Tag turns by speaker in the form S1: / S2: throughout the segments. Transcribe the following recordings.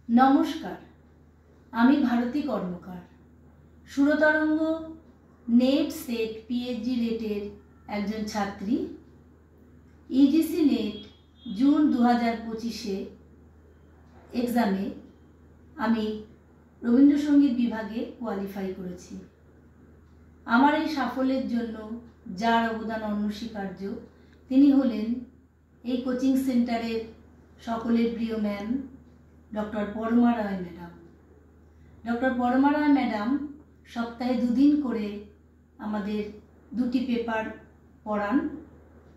S1: নমস্কার, আমি ভারতী কর্মকার। Surotrongo net set PhD রেটের একজন ছাত্রী। ইউজিসি নেট জুন 2025-এ এক্সামে আমি রবীন্দ্রসঙ্গীত বিভাগে কোয়ালিফাই করেছি। আমার এই সাফল্যের জন্য যার অবদান অনস্বীকার্য তিনি হলেন এই কোচিং সেন্টারের সকলের প্রিয় ম্যাম ডক্টর পরমা রায় ম্যাডাম। ডক্টর পরমা রায় ম্যাডাম সপ্তাহে 2 দিন করে আমাদের 2টি পেপার পড়ান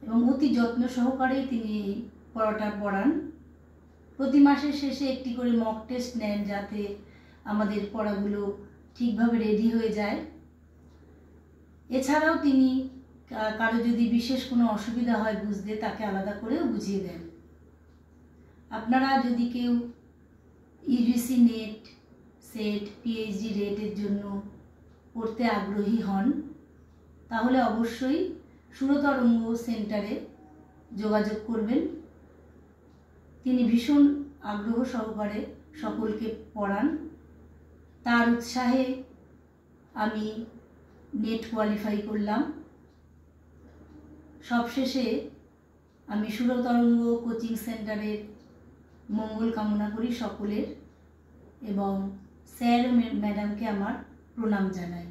S1: এবং অতি যত্ন সহকারে তিনি এই পড়াটা পড়ান। প্রতি মাসের শেষে একটি করে মক টেস্ট নেন যাতে আমাদের পড়াগুলো ঠিকভাবে রেডি হয়ে যায়। এছাড়াও তিনি কারো যদি বিশেষ কোনো অসুবিধা হয় বুঝতে, তাকে আলাদা করেও বুঝিয়ে দেন। আপনারা যদি কেউ ইউজিসি নেট সেট পিএইচডি রেটের জন্য পড়তে আগ্রহী হন তাহলে অবশ্যই সুরতরঙ্গ সেন্টারে যোগাযোগ করবেন। তিনি ভীষণ আগ্রহ সহকারে সকলকে পড়ান। তার উৎসাহে আমি নেট কোয়ালিফাই করলাম। সবশেষে আমি সুরতরঙ্গ কোচিং সেন্টারের মঙ্গল কামনা করি সকলের এবং স্যার ম্যাডামকে আমার প্রণাম জানাই।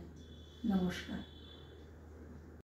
S1: নমস্কার।